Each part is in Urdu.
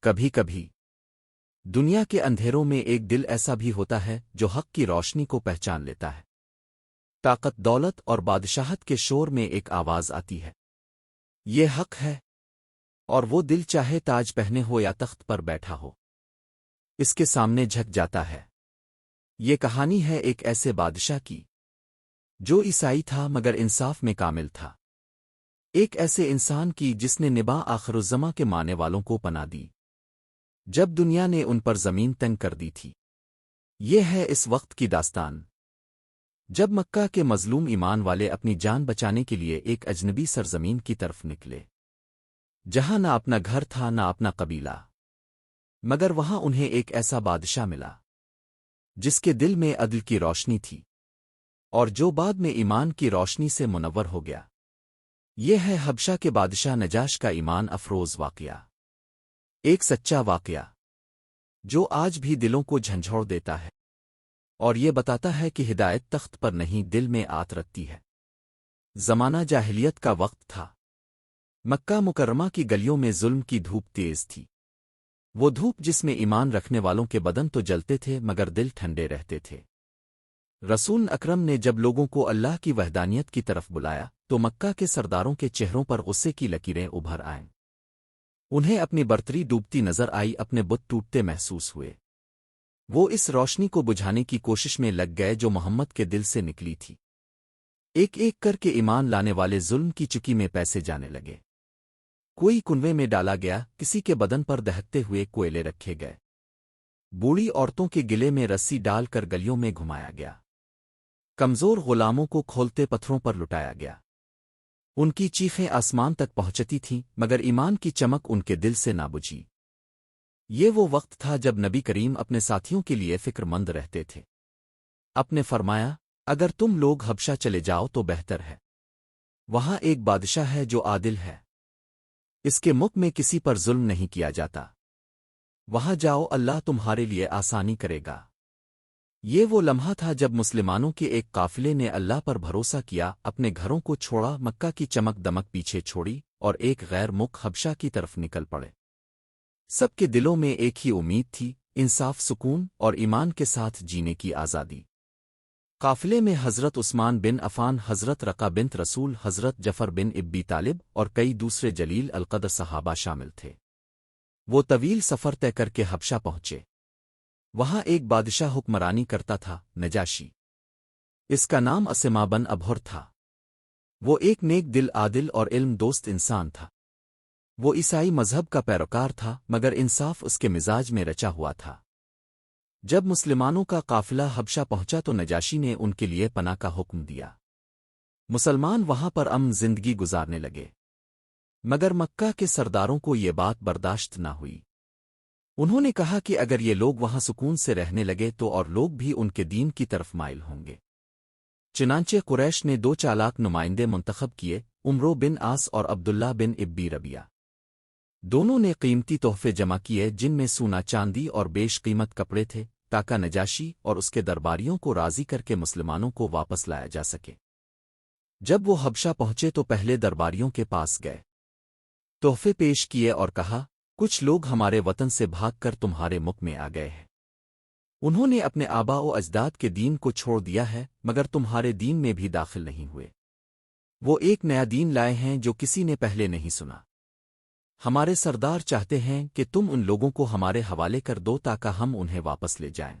کبھی کبھی دنیا کے اندھیروں میں ایک دل ایسا بھی ہوتا ہے جو حق کی روشنی کو پہچان لیتا ہے۔ طاقت، دولت اور بادشاہت کے شور میں ایک آواز آتی ہے، یہ حق ہے، اور وہ دل چاہے تاج پہنے ہو یا تخت پر بیٹھا ہو، اس کے سامنے جھک جاتا ہے۔ یہ کہانی ہے ایک ایسے بادشاہ کی جو عیسائی تھا مگر انصاف میں کامل تھا، ایک ایسے انسان کی جس نے نبا آخر الزماں کے ماننے والوں کو پناہ دی جب دنیا نے ان پر زمین تنگ کر دی تھی۔ یہ ہے اس وقت کی داستان جب مکہ کے مظلوم ایمان والے اپنی جان بچانے کے لیے ایک اجنبی سرزمین کی طرف نکلے، جہاں نہ اپنا گھر تھا نہ اپنا قبیلہ، مگر وہاں انہیں ایک ایسا بادشاہ ملا جس کے دل میں عدل کی روشنی تھی اور جو بعد میں ایمان کی روشنی سے منور ہو گیا۔ یہ ہے حبشہ کے بادشاہ نجاش کا ایمان افروز واقعہ، ایک سچا واقعہ جو آج بھی دلوں کو جھنجھوڑ دیتا ہے اور یہ بتاتا ہے کہ ہدایت تخت پر نہیں دل میں آت رکھتی ہے۔ زمانہ جاہلیت کا وقت تھا، مکہ مکرمہ کی گلیوں میں ظلم کی دھوپ تیز تھی، وہ دھوپ جس میں ایمان رکھنے والوں کے بدن تو جلتے تھے مگر دل ٹھنڈے رہتے تھے۔ رسول اکرم نے جب لوگوں کو اللہ کی وحدانیت کی طرف بلایا تو مکہ کے سرداروں کے چہروں پر غصے کی لکیریں ابھر آئیں، انہیں اپنی برتری ڈوبتی نظر آئی، اپنے بت ٹوٹتے محسوس ہوئے۔ وہ اس روشنی کو بجھانے کی کوشش میں لگ گئے جو محمد کے دل سے نکلی تھی۔ ایک ایک کر کے ایمان لانے والے ظلم کی چکی میں پیسے جانے لگے، کوئی کنویں میں ڈالا گیا، کسی کے بدن پر دہکتے ہوئے کوئلے رکھے گئے، بوڑھی عورتوں کے گلے میں رسی ڈال کر گلیوں میں گھمایا گیا، کمزور غلاموں کو کھولتے پتھروں پر لٹایا گیا۔ ان کی چیخیں آسمان تک پہنچتی تھیں مگر ایمان کی چمک ان کے دل سے نہ بجھی۔ یہ وہ وقت تھا جب نبی کریم اپنے ساتھیوں کے لیے فکر مند رہتے تھے۔ آپ نے فرمایا، اگر تم لوگ حبشہ چلے جاؤ تو بہتر ہے، وہاں ایک بادشاہ ہے جو عادل ہے، اس کے ملک میں کسی پر ظلم نہیں کیا جاتا، وہاں جاؤ، اللہ تمہارے لیے آسانی کرے گا۔ یہ وہ لمحہ تھا جب مسلمانوں کے ایک قافلے نے اللہ پر بھروسہ کیا، اپنے گھروں کو چھوڑا، مکہ کی چمک دمک پیچھے چھوڑی اور ایک غیر ملک حبشہ کی طرف نکل پڑے۔ سب کے دلوں میں ایک ہی امید تھی، انصاف، سکون اور ایمان کے ساتھ جینے کی آزادی۔ قافلے میں حضرت عثمان بن عفان، حضرت رقہ بنت رسول، حضرت جعفر بن ابی طالب اور کئی دوسرے جلیل القدر صحابہ شامل تھے۔ وہ طویل سفر طے کر کے حبشہ پہنچے۔ وہاں ایک بادشاہ حکمرانی کرتا تھا، نجاشی، اس کا نام اسما بن ابہر تھا۔ وہ ایک نیک دل، عادل اور علم دوست انسان تھا۔ وہ عیسائی مذہب کا پیروکار تھا مگر انصاف اس کے مزاج میں رچا ہوا تھا۔ جب مسلمانوں کا قافلہ حبشہ پہنچا تو نجاشی نے ان کے لیے پناہ کا حکم دیا۔ مسلمان وہاں پر امن زندگی گزارنے لگے، مگر مکہ کے سرداروں کو یہ بات برداشت نہ ہوئی۔ انہوں نے کہا کہ اگر یہ لوگ وہاں سکون سے رہنے لگے تو اور لوگ بھی ان کے دین کی طرف مائل ہوں گے۔ چنانچہ قریش نے دو چالاک نمائندے منتخب کیے، عمرو بن عاص اور عبداللہ بن ابی ربیہ۔ دونوں نے قیمتی تحفے جمع کیے جن میں سونا، چاندی اور بیش قیمت کپڑے تھے، تاکہ نجاشی اور اس کے درباریوں کو راضی کر کے مسلمانوں کو واپس لایا جا سکے۔ جب وہ حبشہ پہنچے تو پہلے درباریوں کے پاس گئے، تحفے پیش کیے اور کہا، کچھ لوگ ہمارے وطن سے بھاگ کر تمہارے ملک میں آ گئے ہیں۔ انہوں نے اپنے آبا و اجداد کے دین کو چھوڑ دیا ہے مگر تمہارے دین میں بھی داخل نہیں ہوئے۔ وہ ایک نیا دین لائے ہیں جو کسی نے پہلے نہیں سنا۔ ہمارے سردار چاہتے ہیں کہ تم ان لوگوں کو ہمارے حوالے کر دو تاکہ ہم انہیں واپس لے جائیں۔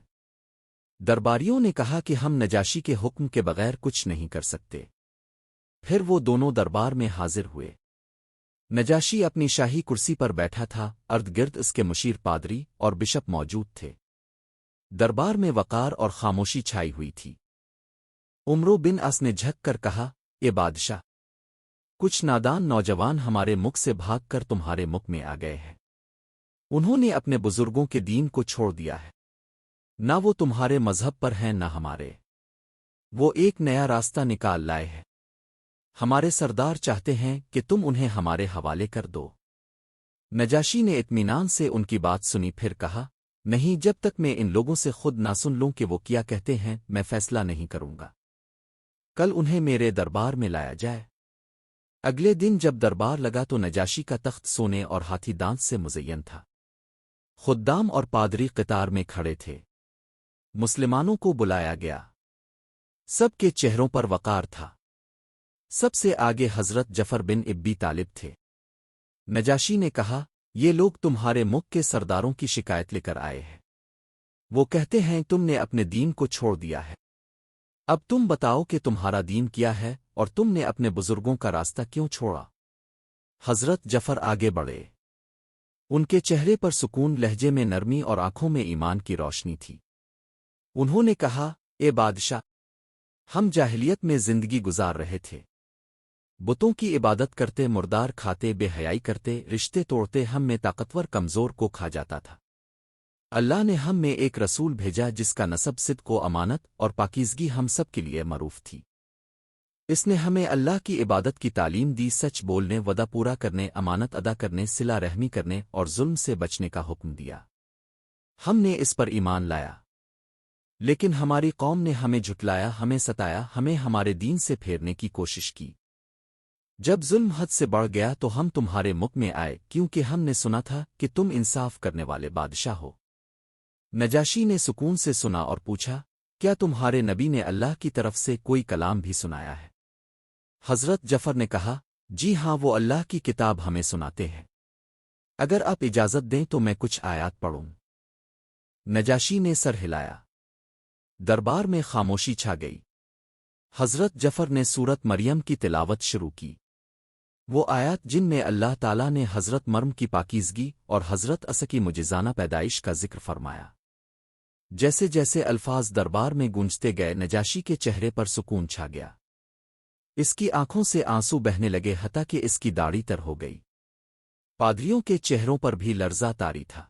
درباریوں نے کہا کہ ہم نجاشی کے حکم کے بغیر کچھ نہیں کر سکتے۔ پھر وہ دونوں دربار میں حاضر ہوئے۔ نجاشی اپنی شاہی کرسی پر بیٹھا تھا، ارد گرد اس کے مشیر پادری اور بشپ موجود تھے۔ دربار میں وقار اور خاموشی چھائی ہوئی تھی۔ عمرو بن عاص نے جھک کر کہا، اے بادشاہ، کچھ نادان نوجوان ہمارے ملک سے بھاگ کر تمہارے ملک میں آ گئے ہیں۔ انہوں نے اپنے بزرگوں کے دین کو چھوڑ دیا ہے، نہ وہ تمہارے مذہب پر ہیں نہ ہمارے۔ وہ ایک نیا راستہ نکال لائے ہیں۔ ہمارے سردار چاہتے ہیں کہ تم انہیں ہمارے حوالے کر دو۔ نجاشی نے اطمینان سے ان کی بات سنی، پھر کہا، نہیں، جب تک میں ان لوگوں سے خود نہ سن لوں کہ وہ کیا کہتے ہیں میں فیصلہ نہیں کروں گا۔ کل انہیں میرے دربار میں لایا جائے۔ اگلے دن جب دربار لگا تو نجاشی کا تخت سونے اور ہاتھی دانت سے مزین تھا۔ خدام اور پادری قطار میں کھڑے تھے۔ مسلمانوں کو بلایا گیا۔ سب کے چہروں پر وقار تھا۔ سب سے آگے حضرت جعفر بن ابی طالب تھے۔ نجاشی نے کہا، یہ لوگ تمہارے ملک کے سرداروں کی شکایت لے کر آئے ہیں۔ وہ کہتے ہیں تم نے اپنے دین کو چھوڑ دیا ہے۔ اب تم بتاؤ کہ تمہارا دین کیا ہے اور تم نے اپنے بزرگوں کا راستہ کیوں چھوڑا؟ حضرت جعفر آگے بڑھے۔ ان کے چہرے پر سکون، لہجے میں نرمی اور آنکھوں میں ایمان کی روشنی تھی۔ انہوں نے کہا، اے بادشاہ، ہم جاہلیت میں زندگی گزار رہے تھے۔ بتوں کی عبادت کرتے، مردار کھاتے، بے حیائی کرتے، رشتے توڑتے، ہم میں طاقتور کمزور کو کھا جاتا تھا۔ اللہ نے ہم میں ایک رسول بھیجا جس کا نسب صدق و امانت اور پاکیزگی ہم سب کے لیے معروف تھی۔ اس نے ہمیں اللہ کی عبادت کی تعلیم دی، سچ بولنے، وعدہ پورا کرنے، امانت ادا کرنے، صلہ رحمی کرنے اور ظلم سے بچنے کا حکم دیا۔ ہم نے اس پر ایمان لایا، لیکن ہماری قوم نے ہمیں جھٹلایا، ہمیں ستایا، ہمیں ہمارے دین سے پھیرنے کی کوشش کی۔ جب ظلم حد سے بڑھ گیا تو ہم تمہارے ملک میں آئے، کیونکہ ہم نے سنا تھا کہ تم انصاف کرنے والے بادشاہ ہو۔ نجاشی نے سکون سے سنا اور پوچھا، کیا تمہارے نبی نے اللہ کی طرف سے کوئی کلام بھی سنایا ہے؟ حضرت جعفر نے کہا، جی ہاں، وہ اللہ کی کتاب ہمیں سناتے ہیں۔ اگر آپ اجازت دیں تو میں کچھ آیات پڑھوں۔ نجاشی نے سر ہلایا۔ دربار میں خاموشی چھا گئی۔ حضرت جعفر نے سورت مریم کی تلاوت شروع کی۔ وہ آیات جن میں اللہ تعالیٰ نے حضرت مریم کی پاکیزگی اور حضرت عیسی کی معجزانہ پیدائش کا ذکر فرمایا۔ جیسے جیسے الفاظ دربار میں گونجتے گئے، نجاشی کے چہرے پر سکون چھا گیا۔ اس کی آنکھوں سے آنسو بہنے لگے، حتیٰ کہ اس کی داڑھی تر ہو گئی۔ پادریوں کے چہروں پر بھی لرزہ طاری تھا۔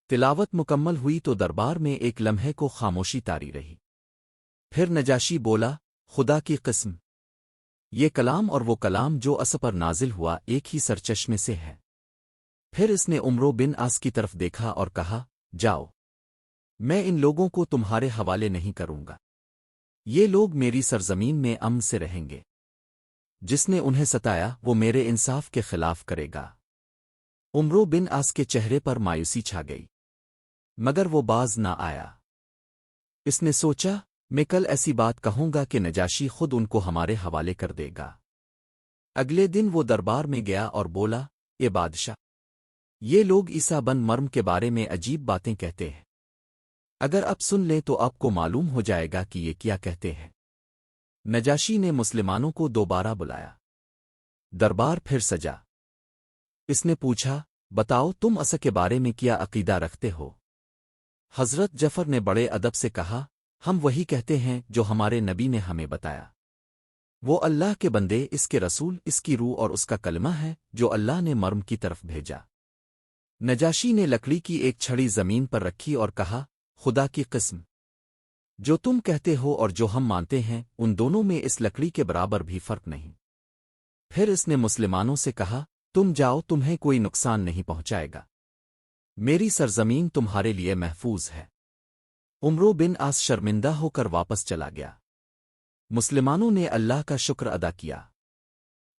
تلاوت مکمل ہوئی تو دربار میں ایک لمحے کو خاموشی طاری رہی۔ پھر نجاشی بولا، خدا کی قسم، یہ کلام اور وہ کلام جو عیسی پر نازل ہوا ایک ہی سرچشمے سے ہے۔ پھر اس نے عمرو بن عاص کی طرف دیکھا اور کہا، جاؤ، میں ان لوگوں کو تمہارے حوالے نہیں کروں گا۔ یہ لوگ میری سرزمین میں امن سے رہیں گے۔ جس نے انہیں ستایا وہ میرے انصاف کے خلاف کرے گا۔ عمرو بن عاص کے چہرے پر مایوسی چھا گئی، مگر وہ باز نہ آیا۔ اس نے سوچا، میں کل ایسی بات کہوں گا کہ نجاشی خود ان کو ہمارے حوالے کر دے گا۔ اگلے دن وہ دربار میں گیا اور بولا، اے بادشاہ، یہ لوگ عیسیٰ بن مریم کے بارے میں عجیب باتیں کہتے ہیں۔ اگر آپ سن لیں تو آپ کو معلوم ہو جائے گا کہ یہ کیا کہتے ہیں۔ نجاشی نے مسلمانوں کو دوبارہ بلایا۔ دربار پھر سجا۔ اس نے پوچھا، بتاؤ تم عیسیٰ کے بارے میں کیا عقیدہ رکھتے ہو؟ حضرت جعفر نے بڑے ادب سے کہا، ہم وہی کہتے ہیں جو ہمارے نبی نے ہمیں بتایا۔ وہ اللہ کے بندے، اس کے رسول، اس کی روح اور اس کا کلمہ ہے جو اللہ نے مریم کی طرف بھیجا۔ نجاشی نے لکڑی کی ایک چھڑی زمین پر رکھی اور کہا، خدا کی قسم، جو تم کہتے ہو اور جو ہم مانتے ہیں ان دونوں میں اس لکڑی کے برابر بھی فرق نہیں۔ پھر اس نے مسلمانوں سے کہا، تم جاؤ، تمہیں کوئی نقصان نہیں پہنچائے گا۔ میری سرزمین تمہارے لیے محفوظ ہے۔ عمرو بن عاص شرمندہ ہو کر واپس چلا گیا۔ مسلمانوں نے اللہ کا شکر ادا کیا۔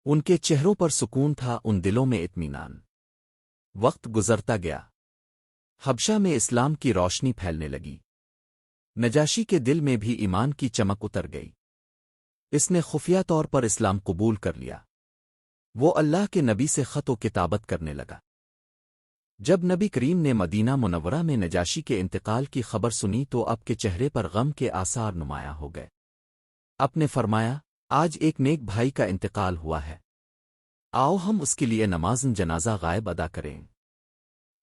ان کے چہروں پر سکون تھا، ان دلوں میں اطمینان۔ وقت گزرتا گیا۔ حبشہ میں اسلام کی روشنی پھیلنے لگی۔ نجاشی کے دل میں بھی ایمان کی چمک اتر گئی۔ اس نے خفیہ طور پر اسلام قبول کر لیا۔ وہ اللہ کے نبی سے خط و کتابت کرنے لگا۔ جب نبی کریم نے مدینہ منورہ میں نجاشی کے انتقال کی خبر سنی تو آپ کے چہرے پر غم کے آثار نمایاں ہو گئے۔ آپ نے فرمایا، آج ایک نیک بھائی کا انتقال ہوا ہے، آؤ ہم اس کے لیے نماز جنازہ غائب ادا کریں۔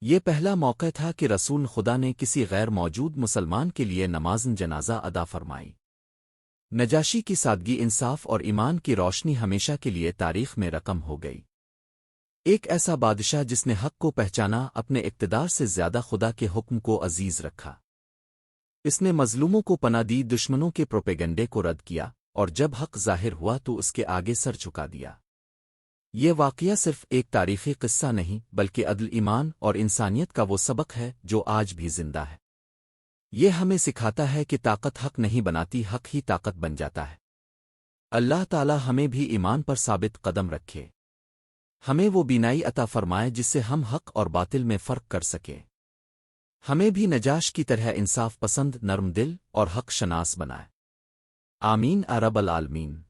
یہ پہلا موقع تھا کہ رسول خدا نے کسی غیر موجود مسلمان کے لیے نماز جنازہ ادا فرمائی۔ نجاشی کی سادگی، انصاف اور ایمان کی روشنی ہمیشہ کے لیے تاریخ میں رقم ہو گئی۔ ایک ایسا بادشاہ جس نے حق کو پہچانا، اپنے اقتدار سے زیادہ خدا کے حکم کو عزیز رکھا۔ اس نے مظلوموں کو پناہ دی، دشمنوں کے پروپیگنڈے کو رد کیا، اور جب حق ظاہر ہوا تو اس کے آگے سر جھکا دیا۔ یہ واقعہ صرف ایک تاریخی قصہ نہیں بلکہ عدل، ایمان اور انسانیت کا وہ سبق ہے جو آج بھی زندہ ہے۔ یہ ہمیں سکھاتا ہے کہ طاقت حق نہیں بناتی، حق ہی طاقت بن جاتا ہے۔ اللہ تعالی ہمیں بھی ایمان پر ثابت قدم رکھے، ہمیں وہ بینائی عطا فرمائے جس سے ہم حق اور باطل میں فرق کر سکیں۔ ہمیں بھی نجاش کی طرح انصاف پسند، نرم دل اور حق شناس بنائے۔ آمین رب العالمین۔